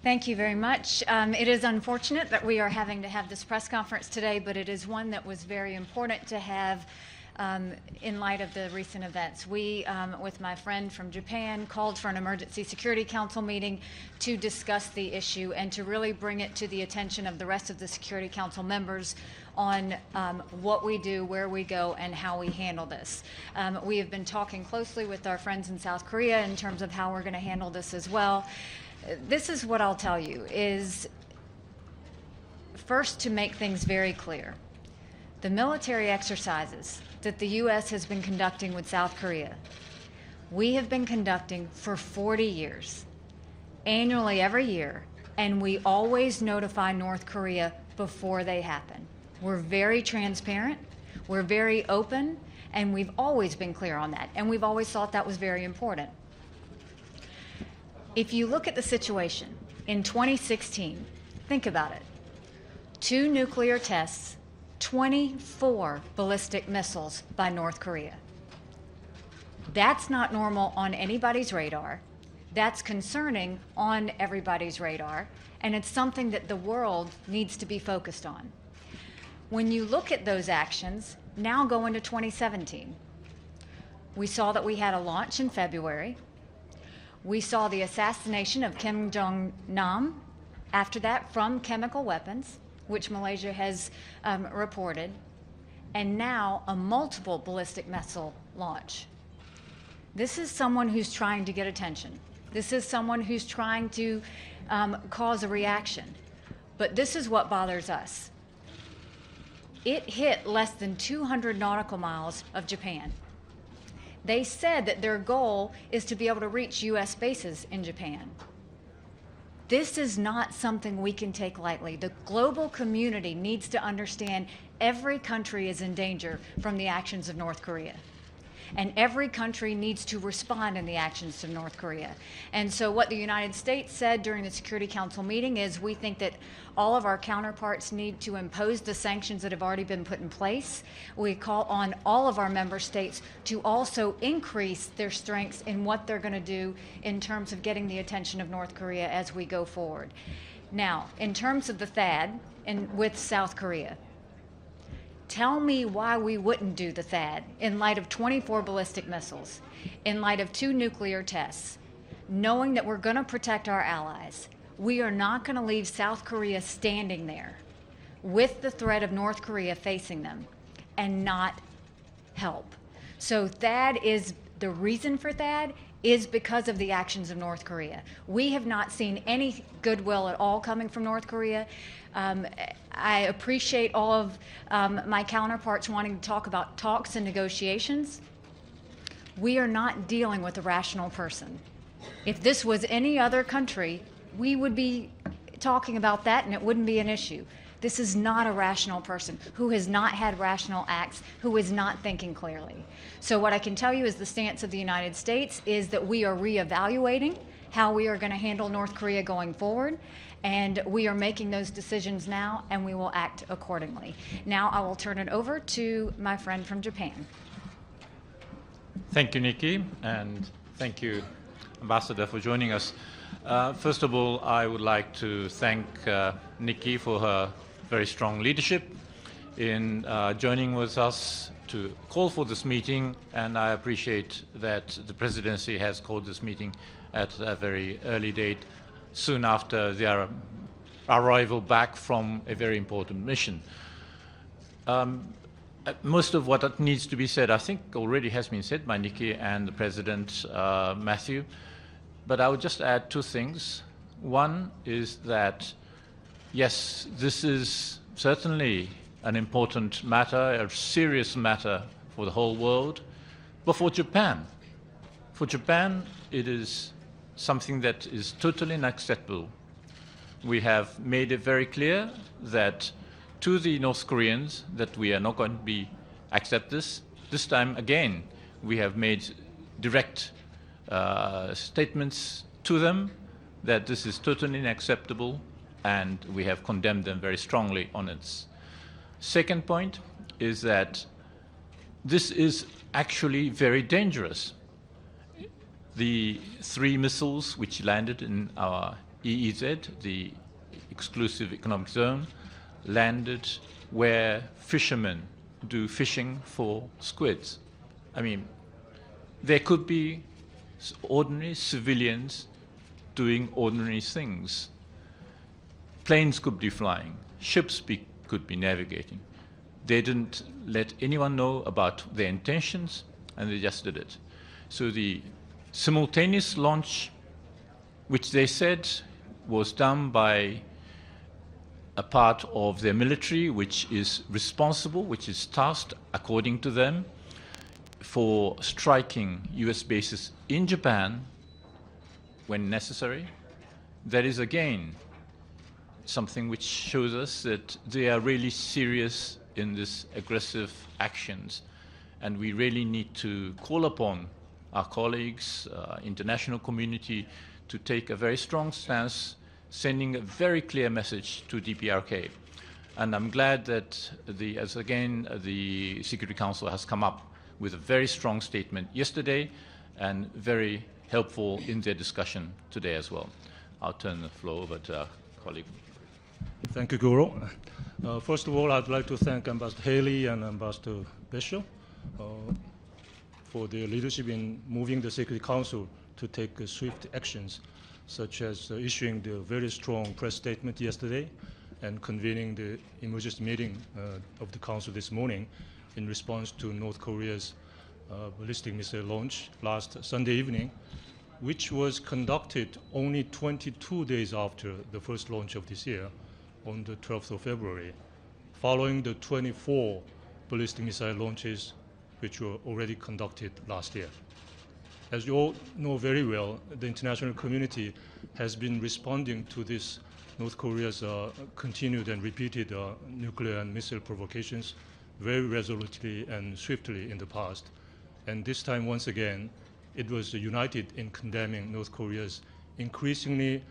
Thank you very much. It is unfortunate that we are having to have this press conference today, but it is one that was very important to have in light of the recent events. We, with my friend from Japan, called for an Emergency Security Council meeting to discuss the issue and to really bring it to the attention of the rest of the Security Council members on what we do, where we go, and how we handle this. We have been talking closely with our friends in South Korea in terms of how we're going to handle this as well. This is what I'll tell you is, first, to make things very clear, the military exercises that the U.S. has been conducting with South Korea, we have been conducting for 40 years, annually every year, and we always notify North Korea before they happen. We're very transparent, we're very open, and we've always been clear on that, and we've always thought that was very important. If you look at the situation in 2016, think about it. 2 nuclear tests, 24 ballistic missiles by North Korea. That's not normal on anybody's radar. That's concerning on everybody's radar, and it's something that the world needs to be focused on. When you look at those actions, now go into 2017. We saw that we had a launch in February. We saw the assassination of Kim Jong-nam after that from chemical weapons, which Malaysia has reported, and now a multiple ballistic missile launch. This is someone who's trying to get attention. This is someone who's trying to cause a reaction. But this is what bothers us. It hit less than 200 nautical miles of Japan. They said that their goal is to be able to reach U.S. bases in Japan. This is not something we can take lightly. The global community needs to understand every country is in danger from the actions of North Korea. And every country needs to respond in the actions of North Korea. And so what the United States said during the Security Council meeting is we think that all of our counterparts need to impose the sanctions that have already been put in place. We call on all of our member states to also increase their strengths in what they're going to do in terms of getting the attention of North Korea as we go forward. Now, in terms of the THAAD with South Korea, tell me why we wouldn't do the THAAD in light of 24 ballistic missiles, in light of 2 nuclear tests, knowing that we're going to protect our allies. We are not going to leave South Korea standing there with the threat of North Korea facing them and not help. So THAAD is, the reason for THAAD is because of the actions of North Korea. We have not seen any goodwill at all coming from North Korea. I appreciate all of my counterparts wanting to talk about talks and negotiations. We are not dealing with a rational person. If this was any other country, we would be talking about that and it wouldn't be an issue. This is not a rational person who has not had rational acts, who is not thinking clearly. So what I can tell you is the stance of the United States is that we are reevaluating how we are going to handle North Korea going forward, and we are making those decisions now, and we will act accordingly. Now I will turn it over to my friend from Japan. Thank you, Nikki, and thank you, Ambassador, for joining us. First of all, I would like to thank Nikki for her very strong leadership in joining with us to call for this meeting, and I appreciate that the presidency has called this meeting at a very early date, soon after their arrival back from a very important mission. Most of what needs to be said, I think, already has been said by Nikki and the President, Matthew, but I would just add 2 things. One is that, yes, this is certainly an important matter, a serious matter for the whole world, but for Japan, it is something that is totally unacceptable. We have made it very clear that to the North Koreans that we are not going to accept this. This time again, we have made direct statements to them that this is totally unacceptable, and we have condemned them very strongly on it. Second point is that this is actually very dangerous. The 3 missiles which landed in our EEZ, the exclusive economic zone, landed where fishermen do fishing for squids. I mean, there could be ordinary civilians doing ordinary things. Planes could be flying, ships could be navigating. They didn't let anyone know about their intentions, and they just did it. So the simultaneous launch, which they said was done by a part of their military, which is responsible, which is tasked, according to them, for striking US bases in Japan when necessary, that is again something which shows us that they are really serious in this aggressive actions. And we really need to call upon our colleagues, international community, to take a very strong stance, sending a very clear message to DPRK. And I'm glad that the Security Council has come up with a very strong statement yesterday and very helpful in their discussion today as well. I'll turn the floor over to our colleague. Thank you, Guru. First of all, I'd like to thank Ambassador Haley and Ambassador Bishop for their leadership in moving the Security Council to take swift actions, such as issuing the very strong press statement yesterday and convening the emergency meeting of the Council this morning in response to North Korea's ballistic missile launch last Sunday evening, which was conducted only 22 days after the first launch of this year, on the 12th of February, following the 24 ballistic missile launches which were already conducted last year. As you all know very well, the international community has been responding to this North Korea's continued and repeated nuclear and missile provocations very resolutely and swiftly in the past. And this time, once again, it was united in condemning North Korea's increasingly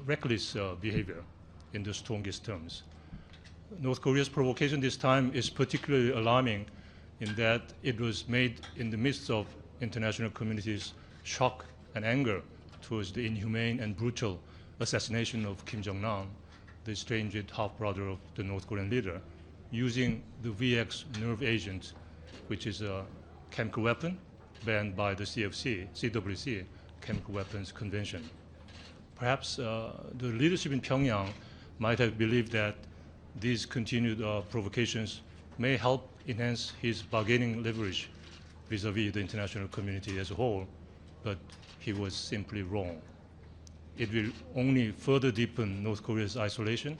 reckless behavior in the strongest terms. North Korea's provocation this time is particularly alarming in that it was made in the midst of international community's shock and anger towards the inhumane and brutal assassination of Kim Jong-nam, the estranged half-brother of the North Korean leader, using the VX nerve agent, which is a chemical weapon banned by the CWC, Chemical Weapons Convention. Perhaps the leadership in Pyongyang might have believed that these continued provocations may help enhance his bargaining leverage vis-à-vis the international community as a whole, but he was simply wrong. It will only further deepen North Korea's isolation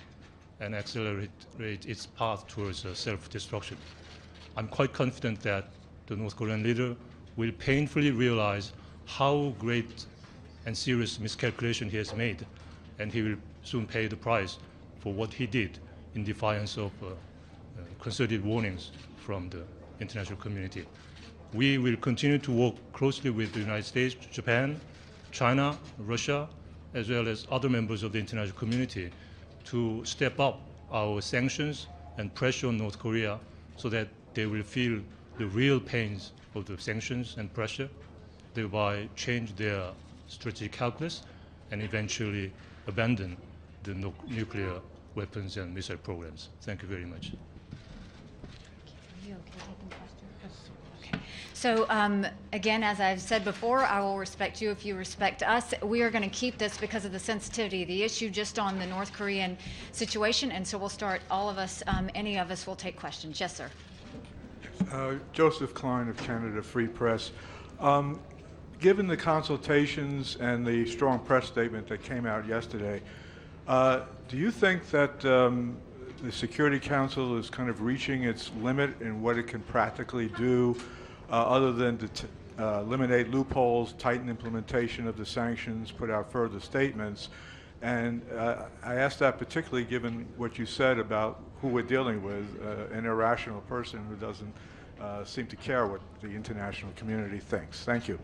and accelerate its path towards self-destruction. I'm quite confident that the North Korean leader will painfully realize how great and serious miscalculation he has made, and he will soon pay the price for what he did in defiance of concerted warnings from the international community. We will continue to work closely with the United States, Japan, China, Russia, as well as other members of the international community to step up our sanctions and pressure on North Korea so that they will feel the real pains of the sanctions and pressure, thereby change their strategic calculus and eventually abandon the nuclear weapons and missile programs. Thank you very much. So again, as I've said before, I will respect you if you respect us. We are going to keep this because of the sensitivity of the issue just on the North Korean situation. And so we'll start, all of us, any of us will take questions. Yes, sir. Joseph Klein of Canada Free Press. Given the consultations and the strong press statement that came out yesterday, do you think that the Security Council is kind of reaching its limit in what it can practically do other than to eliminate loopholes, tighten implementation of the sanctions, put out further statements? And I ask that particularly given what you said about who we're dealing with, an irrational person who doesn't seem to care what the international community thinks. Thank you.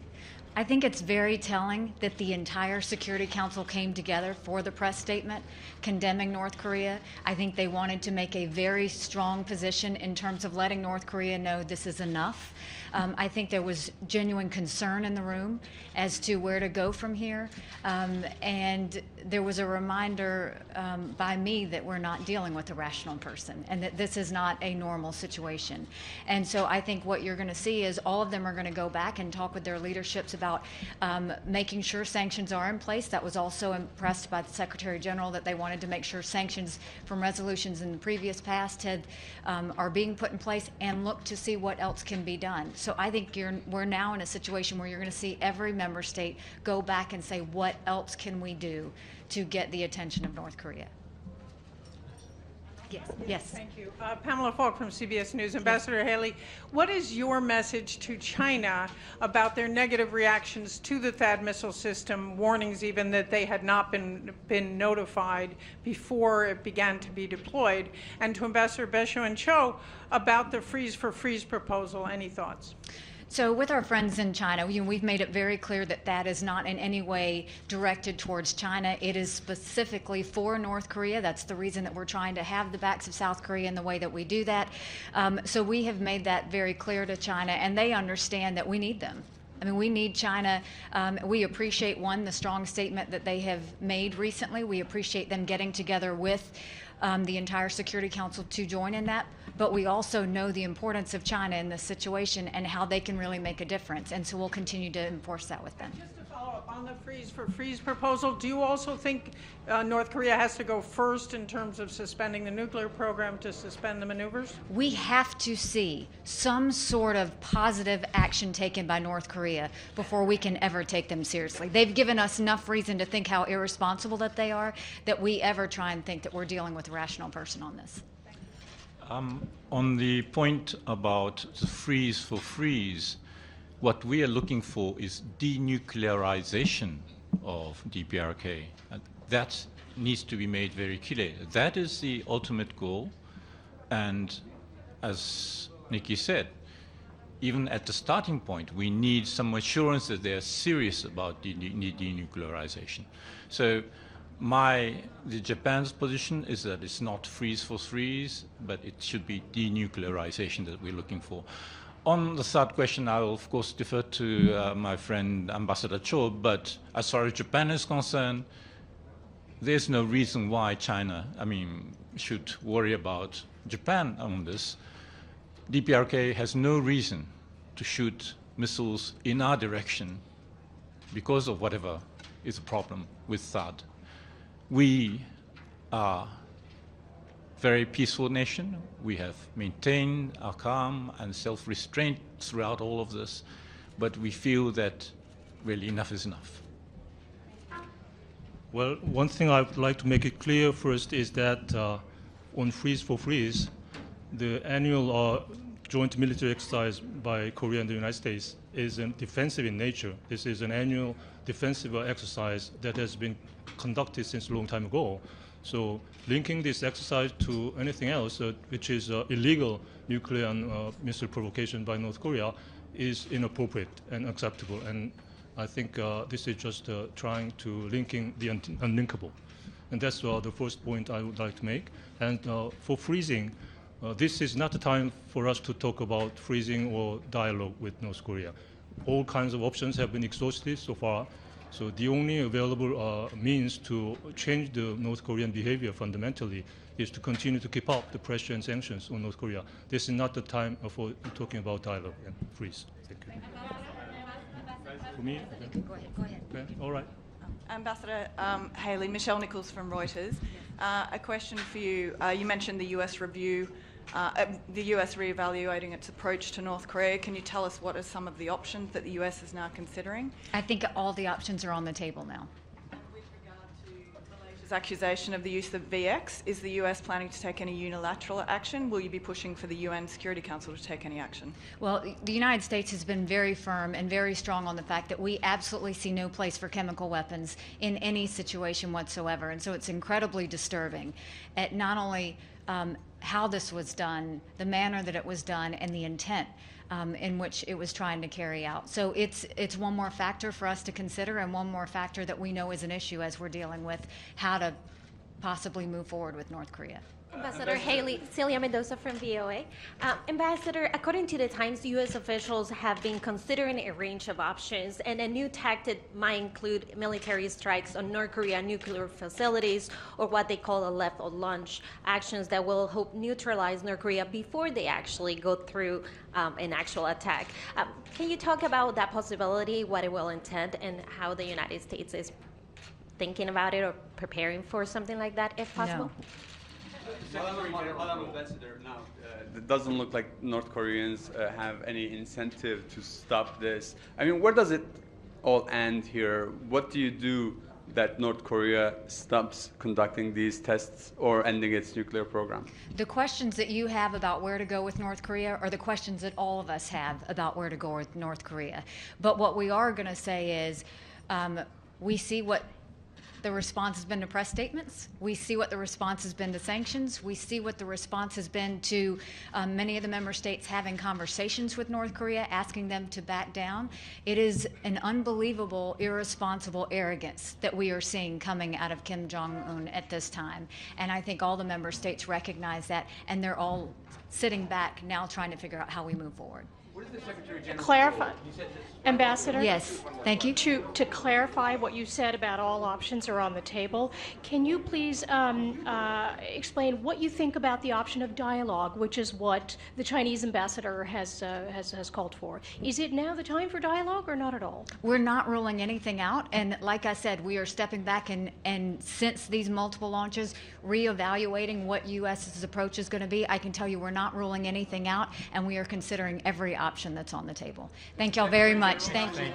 I think it's very telling that the entire Security Council came together for the press statement condemning North Korea. I think they wanted to make a very strong position in terms of letting North Korea know this is enough. I think there was genuine concern in the room as to where to go from here. And there was a reminder by me that we're not dealing with a rational person and that this is not a normal situation. And so I think what you're going to see is all of them are going to go back and talk with their leaderships about making sure sanctions are in place. That was also impressed by the Secretary General, that they wanted to make sure sanctions from resolutions in the previous past are being put in place, and look to see what else can be done. So I think we're now in a situation where you're going to see every member state go back and say, what else can we do to get the attention of North Korea? Yes. Thank you. Pamela Falk from CBS News. Ambassador Haley, what is your message to China about their negative reactions to the THAAD missile system, warnings even that they had not been notified before it began to be deployed, and to Ambassador Besho and Cho about the freeze for freeze proposal? Any thoughts? So with our friends in China, we've made it very clear that that is not in any way directed towards China. It is specifically for North Korea. That's the reason that we're trying to have the backs of South Korea in the way that we do that. So we have made that very clear to China, and they understand that we need them. I mean, we need China. We appreciate, one, the strong statement that they have made recently. We appreciate them getting together with the entire Security Council to join in that. But we also know the importance of China in this situation and how they can really make a difference. And so we'll continue to enforce that with them. Just to follow up on the freeze for freeze proposal, do you also think North Korea has to go first in terms of suspending the nuclear program to suspend the maneuvers? We have to see some sort of positive action taken by North Korea before we can ever take them seriously. They've given us enough reason to think how irresponsible that they are, that we ever try and think that we're dealing with a rational person on this. On the point about the freeze for freeze, what we are looking for is denuclearization of DPRK. That needs to be made very clear. That is the ultimate goal. And as Nikki said, even at the starting point, we need some assurance that they're serious about denuclearization. So the Japan's position is that it's not freeze for freeze, but it should be denuclearization that we're looking for. On the third question, I will of course defer to my friend Ambassador Cho, but as far as Japan is concerned, there's no reason why China, should worry about Japan on this. DPRK has no reason to shoot missiles in our direction because of whatever is a problem with THAAD. We are a very peaceful nation. We have maintained our calm and self-restraint throughout all of this, but we feel that really enough is enough. Well, one thing I would like to make it clear first is that on freeze for freeze, the annual joint military exercise by Korea and the United States is defensive in nature. This is an annual defensive exercise that has been conducted since a long time ago. So linking this exercise to anything else, which is illegal nuclear and missile provocation by North Korea, is inappropriate and unacceptable. And I think this is just trying to linking the unlinkable. And that's the first point I would like to make. And for freezing, this is not the time for us to talk about freezing or dialogue with North Korea. All kinds of options have been exhausted so far. So the only available means to change the North Korean behavior fundamentally is to continue to keep up the pressure and sanctions on North Korea. This is not the time for talking about dialogue and freeze. Thank you. For me? Okay. Go ahead. Okay. All right. Ambassador Haley, Michelle Nichols from Reuters. A question for you. You mentioned the US review, the US reevaluating its approach to North Korea. Can you tell us what are some of the options that the US is now considering? I think all the options are on the table now. And with regard to Malaysia's accusation of the use of VX, is the US planning to take any unilateral action? Will you be pushing for the UN Security Council to take any action? Well, the United States has been very firm and very strong on the fact that we absolutely see no place for chemical weapons in any situation whatsoever. And so it's incredibly disturbing at not only how this was done, the manner that it was done, and the intent in which it was trying to carry out. So it's one more factor for us to consider, and one more factor that we know is an issue as we're dealing with how to possibly move forward with North Korea. Ambassador Haley, Celia Mendoza from VOA. Ambassador, according to the Times, U.S. officials have been considering a range of options, and a new tactic might include military strikes on North Korea nuclear facilities, or what they call a lethal launch, actions that will help neutralize North Korea before they actually go through an actual attack. Can you talk about that possibility, what it will intend, and how the United States is thinking about it or preparing for something like that, if possible? No. Madam Ambassador, now, it doesn't look like North Koreans have any incentive to stop this. I mean, where does it all end here? What do you do that North Korea stops conducting these tests or ending its nuclear program? The questions that you have about where to go with North Korea are the questions that all of us have about where to go with North Korea. But what we are going to say is we see what the response has been to press statements. We see what the response has been to sanctions. We see what the response has been to many of the member states having conversations with North Korea, asking them to back down. It is an unbelievable, irresponsible arrogance that we are seeing coming out of Kim Jong-un at this time. And I think all the member states recognize that, and they're all sitting back now trying to figure out how we move forward. Clarify, Ambassador? Yes, thank you. To clarify what you said about all options are on the table, can you please explain what you think about the option of dialogue, which is what the Chinese ambassador has called for? Is it now the time for dialogue or not at all? We're not ruling anything out, and like I said, we are stepping back and since these multiple launches, reevaluating what U.S.'s approach is going to be. I can tell you we're not ruling anything out, and we are considering every option that's on the table. Thank y'all very much. Thank you.